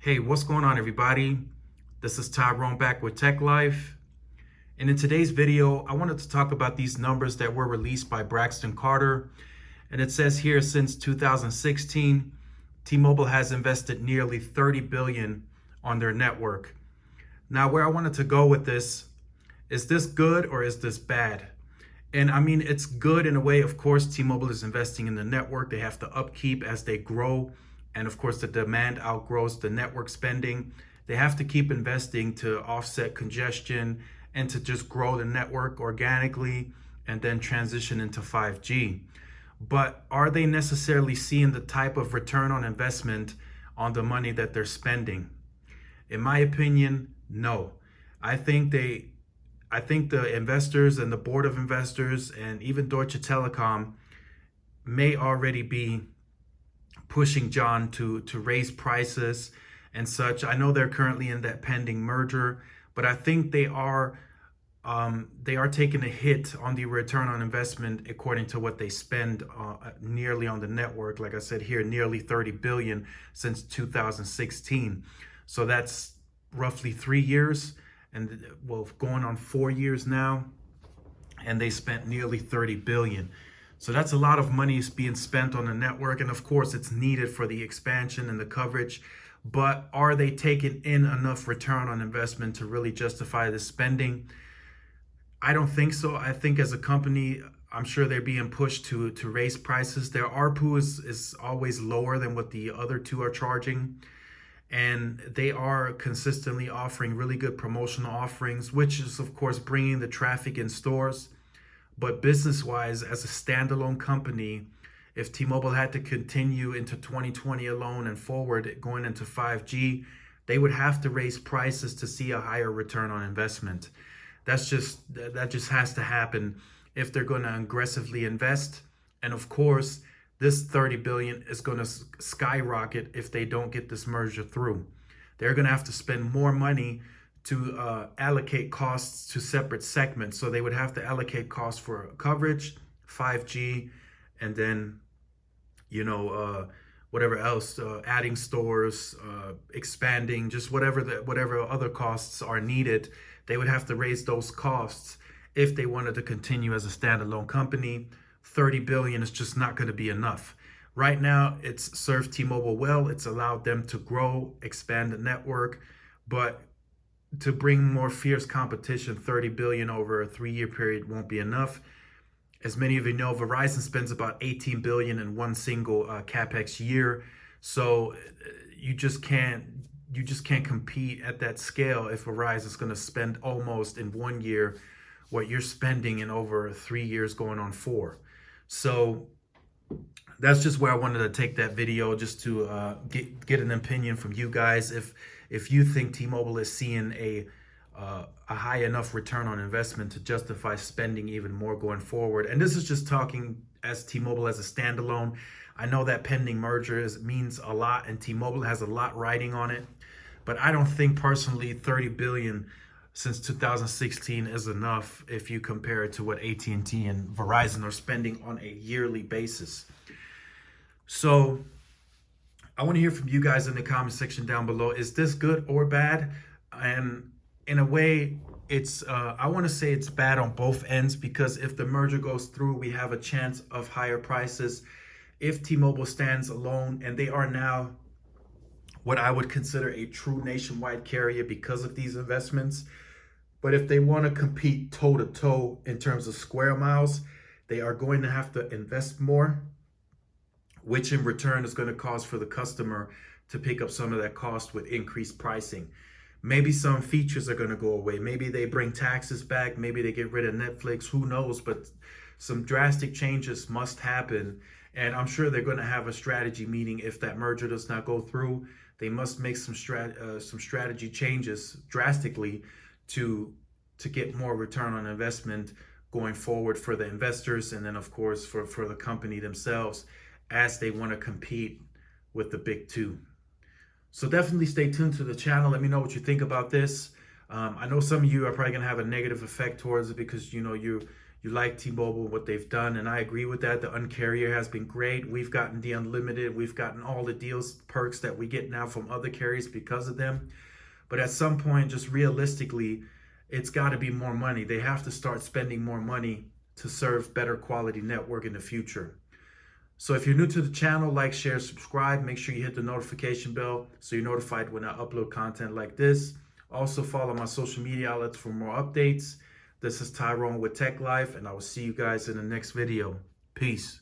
Hey, what's going on, everybody? This is Tyrone back with Tech Life. And in today's video, I wanted to talk about these numbers that were released by Braxton Carter. And it says here, since 2016, T-Mobile has invested nearly $30 billion on their network. Now, where I wanted to go with this, is this good or is this bad? And I mean, it's good in a way. Of course, T-Mobile is investing in the network. They have to upkeep as they grow. And of course, the demand outgrows the network spending. They have to keep investing to offset congestion and to just grow the network organically and then transition into 5G. But are they necessarily seeing the type of return on investment on the money that they're spending? In my opinion, no. I think the investors and the board of investors and even Deutsche Telekom may already be pushing John to raise prices and such. I know they're currently in that pending merger, but I think they are taking a hit on the return on investment according to what they spend nearly on the network. Like I said here, nearly 30 billion since 2016. So that's roughly 3 years, and well, going on 4 years now, and they spent nearly 30 billion. So that's a lot of money being spent on the network. And of course, it's needed for the expansion and the coverage. But are they taking in enough return on investment to really justify the spending? I don't think so. I think as a company, I'm sure they're being pushed to raise prices. Their ARPU is always lower than what the other two are charging. And they are consistently offering really good promotional offerings, which is, of course, bringing the traffic in stores. But business-wise, as a standalone company, if T-Mobile had to continue into 2020 alone and forward going into 5G, they would have to raise prices to see a higher return on investment. That just has to happen if they're going to aggressively invest. And of course, this 30 billion is going to skyrocket if they don't get this merger through. They're going to have to spend more money to allocate costs to separate segments. So they would have to allocate costs for coverage, 5G, and then, whatever else, adding stores, expanding, just whatever other costs are needed. They would have to raise those costs if they wanted to continue as a standalone company. 30 billion is just not going to be enough. Right now, it's served T-Mobile well. It's allowed them to grow, expand the network, but to bring more fierce competition, 30 billion over a 3-year period won't be enough. As many of you know, Verizon spends about 18 billion in one single capex year. So you just can't compete at that scale if Verizon is going to spend almost in 1 year what you're spending in over 3 years going on 4. So that's just where I wanted to take that video, just to get an opinion from you guys. If you think T-Mobile is seeing a high enough return on investment to justify spending even more going forward. And this is just talking as T-Mobile as a standalone. I know that pending merger means a lot, and T-Mobile has a lot riding on it. But I don't think personally 30 billion since 2016 is enough if you compare it to what AT&T and Verizon are spending on a yearly basis. So I want to hear from you guys in the comment section down below. Is this good or bad? And in a way, I want to say it's bad on both ends, because if the merger goes through, we have a chance of higher prices. If T-Mobile stands alone, and they are now what I would consider a true nationwide carrier because of these investments. But if they want to compete toe-to-toe in terms of square miles, they are going to have to invest more, which in return is going to cause for the customer to pick up some of that cost with increased pricing. Maybe some features are going to go away. Maybe they bring taxes back. Maybe they get rid of Netflix. Who knows? But some drastic changes must happen. And I'm sure they're going to have a strategy meeting if that merger does not go through. They must make some strategy changes drastically to get more return on investment going forward for the investors, and then of course for the company themselves, as they want to compete with the big two. So definitely stay tuned to the channel. Let me know what you think about this. I know some of you are probably going to have a negative effect towards it because, you You like T-Mobile, what they've done, and I agree with that. The Un-carrier has been great. We've gotten the unlimited. We've gotten all the deals, perks that we get now from other carriers because of them. But at some point, just realistically, it's got to be more money. They have to start spending more money to serve better quality network in the future. So if you're new to the channel, like, share, subscribe. Make sure you hit the notification bell so you're notified when I upload content like this. Also follow my social media outlets for more updates. This is Tyrone with Tech Life, and I will see you guys in the next video. Peace.